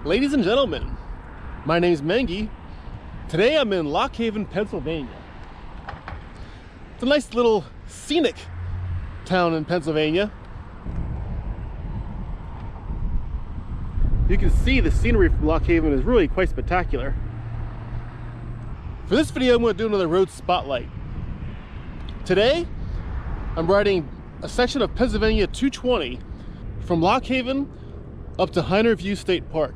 Ladies and gentlemen, my name's Mengy. Today I'm in Lock Haven, Pennsylvania. It's a nice little scenic town in Pennsylvania. You can see the scenery from Lock Haven is really quite spectacular. For this video, I'm going to do another road spotlight. Today, I'm riding a section of Pennsylvania 220 from Lock Haven up to Hyner View State Park.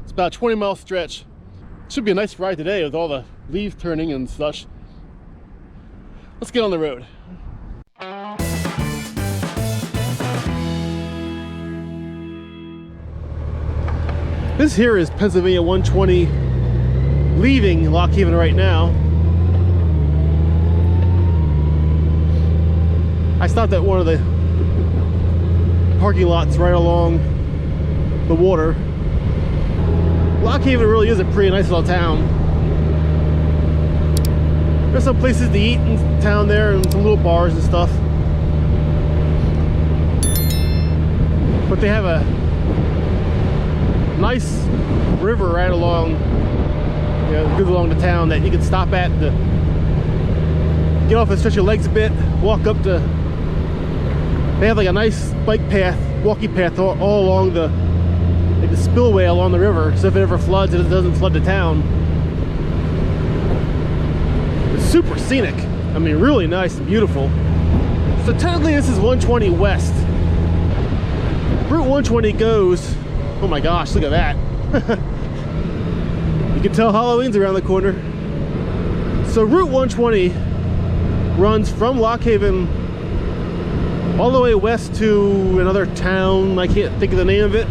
It's about a 20-mile stretch. Should be a nice ride today with all the leaves turning and such. Let's get on the road. This here is Pennsylvania 120 leaving Lock Haven right now. I stopped at one of the parking lots right along the water. Lock Haven really is a pretty nice little town. There's some places to eat in town there and some little bars and stuff. But they have a nice river right along, goes along the town that you can stop at to get off and stretch your legs a bit, walk up to. They have like a nice bike path, walking path all along the spillway along the river, so if it ever floods, it doesn't flood the town. It's super scenic. I mean, really nice and beautiful. So technically this is 120 West. Route 120 goes, oh my gosh, look at that. You can tell Halloween's around the corner. So Route 120 runs from Lock Haven all the way west to another town. I can't think of the name of it.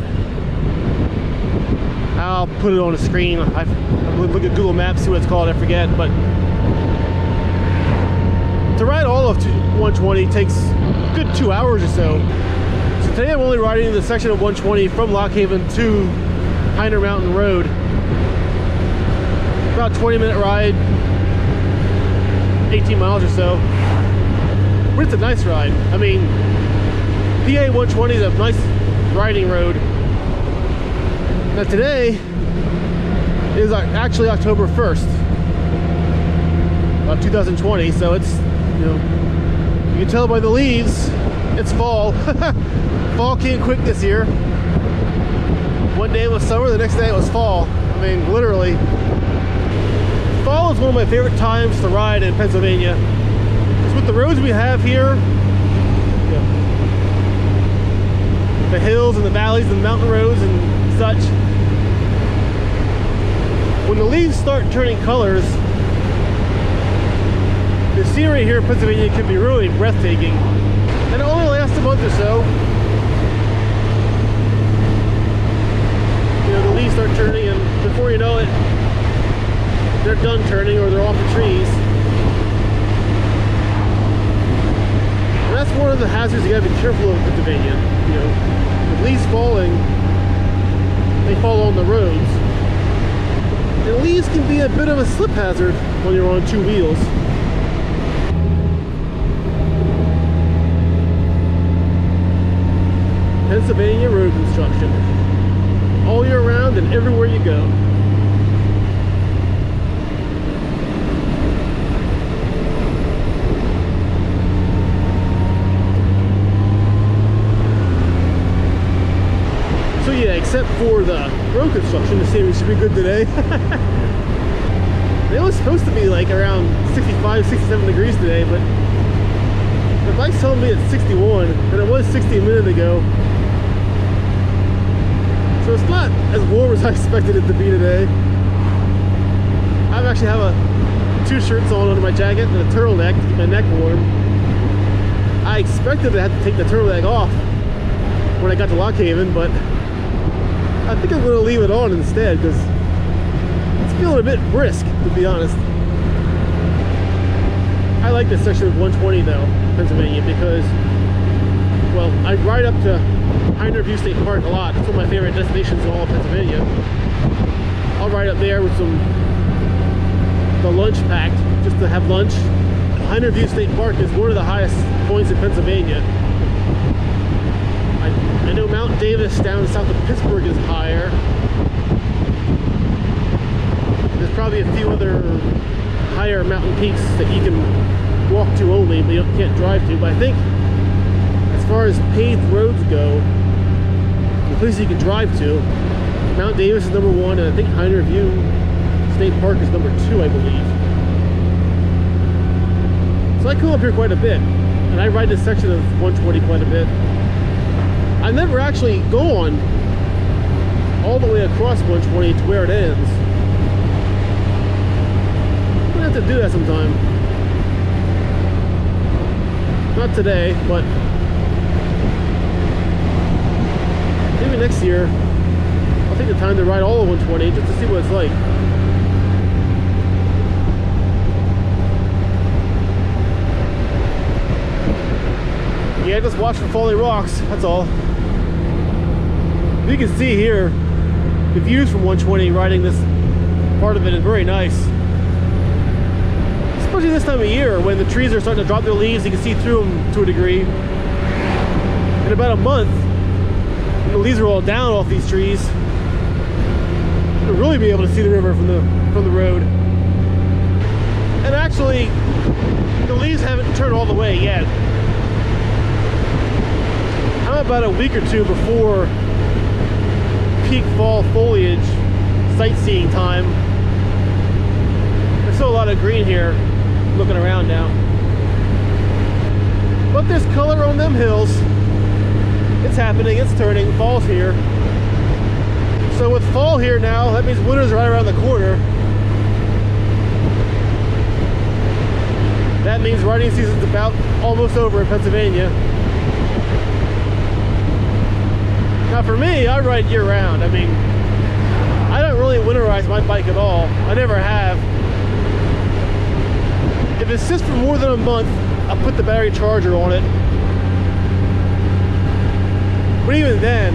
I'll put it on the screen. I look at Google Maps, see what it's called, I forget. But to ride all of 120 takes a good 2 hours or so. So today I'm only riding the section of 120 from Lock Haven to Hyner Mountain Road. About 20-minute ride, 18 miles or so. But it's a nice ride. I mean, PA 120 is a nice riding road. Now today is actually October 1st of 2020, so it's, you can tell by the leaves, it's fall. Fall came quick this year. One day it was summer, the next day it was fall. I mean, literally. Fall is one of my favorite times to ride in Pennsylvania. Because with the roads we have here, the hills and the valleys and the mountain roads and such, when the leaves start turning colors, the scenery here in Pennsylvania can be really breathtaking. And it only lasts a month or so. The leaves start turning, and before you know it, they're done turning or they're off the trees. And that's one of the hazards you gotta be careful of in Pennsylvania. With leaves falling, they fall on the roads. And leaves can be a bit of a slip hazard when you're on two wheels. Pennsylvania road construction. All year round and everywhere you go. So yeah, except for the road construction, the scenery should be good today. It was supposed to be like around 65, 67 degrees today, but the bike's telling me it's 61, and it was 60 a minute ago. So it's not as warm as I expected it to be today. I actually have two shirts on under my jacket and a turtleneck to keep my neck warm. I expected to have to take the turtleneck off when I got to Lock Haven, but I think I'm going to leave it on instead because it's feeling a bit brisk, to be honest. I like this section of 120 though, Pennsylvania, because, well, I ride up to Hyner View State Park a lot. It's one of my favorite destinations in all of Pennsylvania. I'll ride up there with the lunch packed, just to have lunch. Hyner View State Park is one of the highest points in Pennsylvania. I know Mount Davis down south of Pittsburgh is higher. There's probably a few other higher mountain peaks that you can walk to only, but you can't drive to. But I think as far as paved roads go, the places you can drive to, Mount Davis is number 1, and I think Hyner View State Park is number 2, I believe. So I come up here quite a bit, and I ride this section of 120 quite a bit. I've never actually gone all the way across 120 to where it ends. I'm gonna have to do that sometime. Not today, but maybe next year. I'll take the time to ride all of 120 just to see what it's like. Yeah, just watch for falling rocks, that's all. You can see here, the views from 120 riding this part of it is very nice. Especially this time of year when the trees are starting to drop their leaves, you can see through them to a degree. In about a month, when the leaves are all down off these trees, you'll really be able to see the river from the road. And actually, the leaves haven't turned all the way yet. I'm about a week or two before peak fall foliage sightseeing time. There's still a lot of green here, looking around now. But there's color on them hills. It's happening, it's turning, fall's here. So with fall here now, that means winter's right around the corner. That means riding season's about almost over in Pennsylvania. Now for me, I ride year round. I mean, I don't really winterize my bike at all. I never have. If it sits for more than a month, I'll put the battery charger on it. But even then,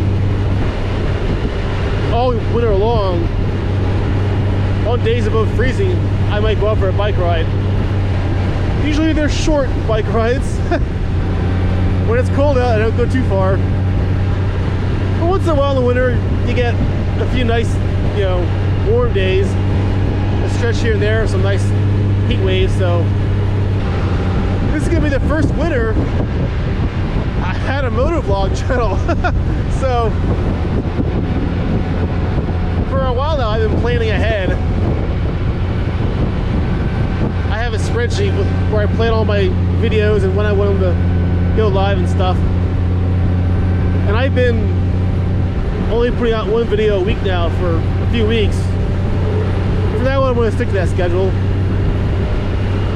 all winter long, on days above freezing, I might go out for a bike ride. Usually they're short bike rides. When it's cold out, I don't go too far. But once in a while in the winter, you get a few nice, warm days. A stretch here and there, some nice heat waves. So this is gonna be the first winter I had a motovlog channel. So for a while now, I've been planning ahead. I have a spreadsheet where I plan all my videos and when I want them to go live and stuff. And I've been only putting out one video a week now for a few weeks. From now on, I'm going to stick to that schedule.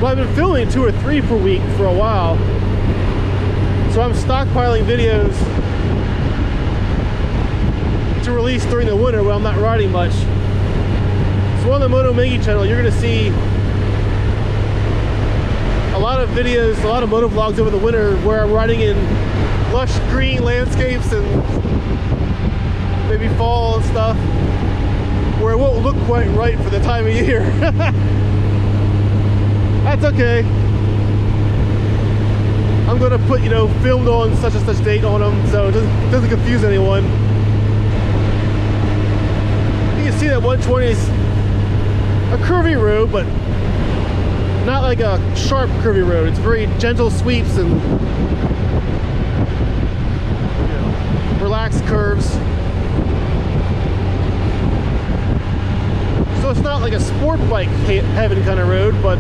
But I've been filming 2 or 3 per week for a while. So I'm stockpiling videos to release during the winter when I'm not riding much. So on the Moto Mengy channel, you're going to see a lot of videos, a lot of motovlogs over the winter where I'm riding in lush green landscapes and maybe fall and stuff, where it won't look quite right for the time of year. That's okay. I'm gonna put, filmed on such and such date on them, so it doesn't confuse anyone. You can see that 120 is a curvy road, but not like a sharp curvy road. It's very gentle sweeps and relaxed curves. So it's not like a sport bike heaven kind of road, but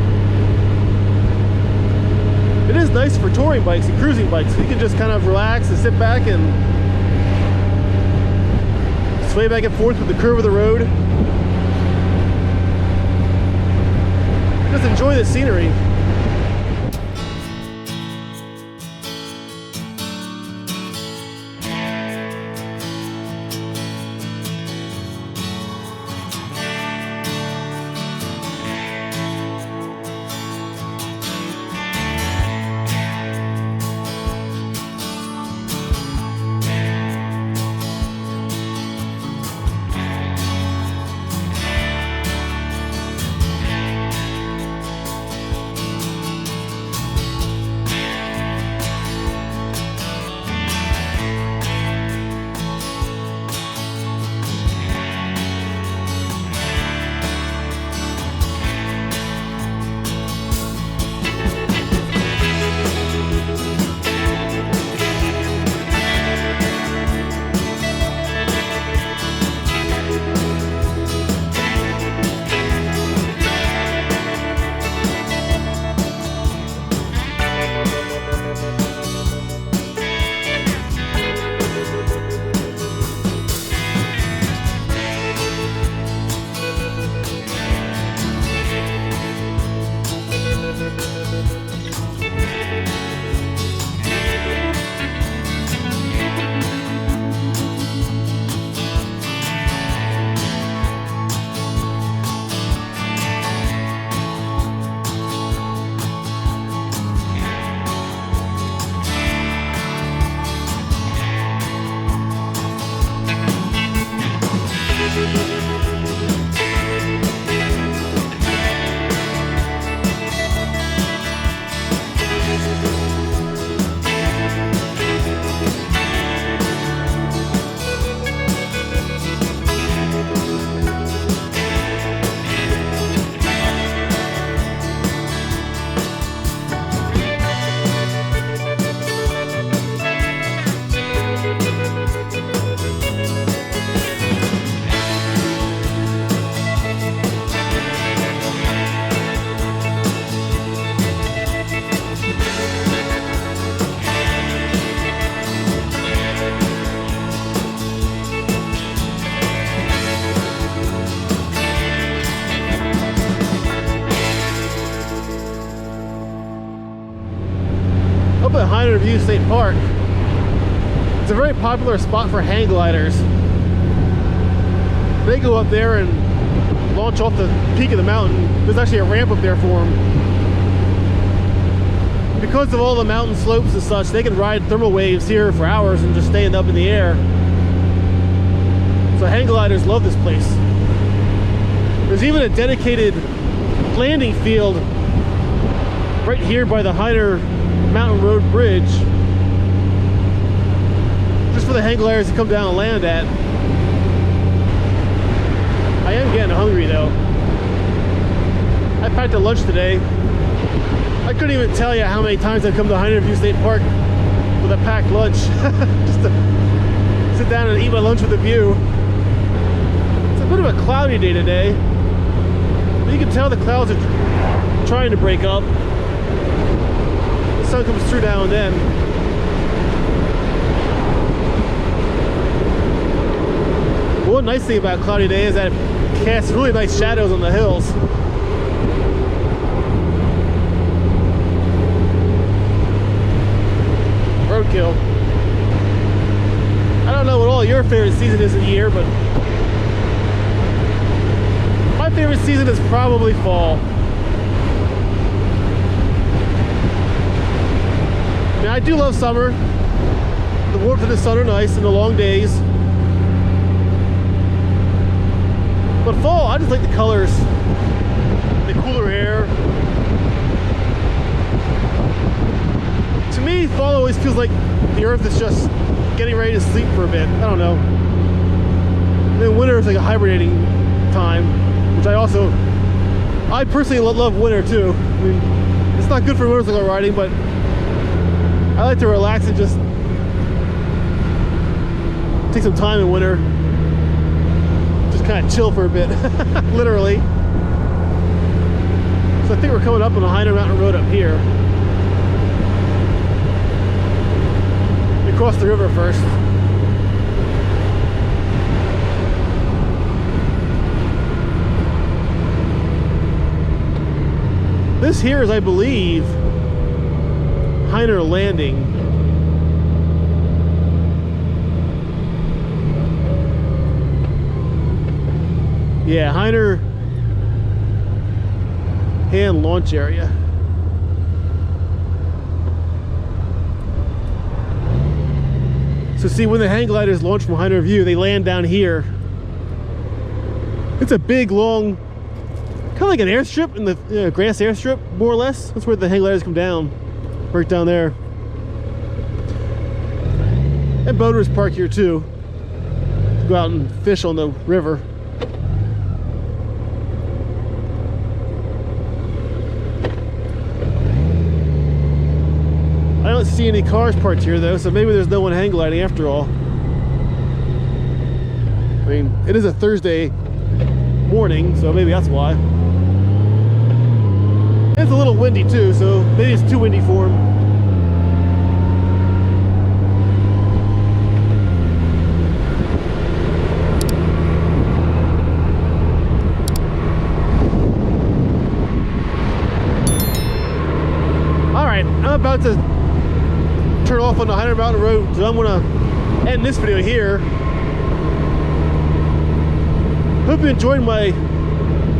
it is nice for touring bikes and cruising bikes. You can just kind of relax and sit back and sway back and forth with the curve of the road. Just enjoy the scenery. View State Park. It's a very popular spot for hang gliders. They go up there and launch off the peak of the mountain. There's actually a ramp up there for them. Because of all the mountain slopes and such, they can ride thermal waves here for hours and just stand up in the air. So hang gliders love this place. There's even a dedicated landing field right here by the Hyner Mountain Road Bridge, just for the hang gliders to come down and land at. I am getting hungry though. I packed a lunch today. I couldn't even tell you how many times I've come to Hyner View State Park with a packed lunch just to sit down and eat my lunch with a view. It's a bit of a cloudy day today, but you can tell the clouds are trying to break up. The sun comes through now and then. But one nice thing about cloudy day is that it casts really nice shadows on the hills. Roadkill. I don't know what all your favorite season is of the year, but my favorite season is probably fall. I mean, I do love summer. The warmth of the sun are nice and the long days. But fall, I just like the colors, the cooler air. To me, fall always feels like the earth is just getting ready to sleep for a bit. I don't know. And then winter is like a hibernating time, which I personally love winter too. I mean, it's not good for motorcycle riding, but I like to relax and just take some time in winter. Just kind of chill for a bit, literally. So I think we're coming up on the Hyner Mountain Road up here. We cross the river first. This here is, I believe, Hyner Landing. Yeah, Hyner hand launch area. So see, when the hang gliders launch from Hyner View, they land down here. It's a big, long, kind of like an airstrip in the grass airstrip, more or less. That's where the hang gliders come down, right down there. And boaters park here too. Go out and fish on the river. I don't see any cars parked here though, so maybe there's no one hang gliding after all. I mean, it is a Thursday morning, so maybe that's why. It's a little windy too, so maybe it's too windy for him. Alright, I'm about to turn off on the Hyner Mountain Road, so I'm gonna end this video here. Hope you enjoyed my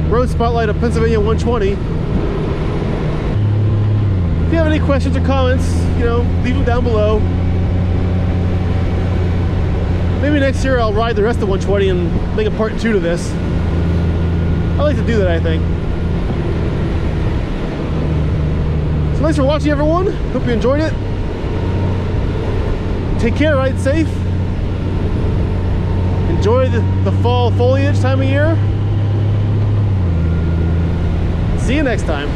road spotlight of Pennsylvania 120. If you have any questions or comments, leave them down below. Maybe next year I'll ride the rest of 120 and make a part 2 to this. I like to do that, I think. So thanks for watching, everyone. Hope you enjoyed it. Take care, ride safe. Enjoy the fall foliage time of year. See you next time.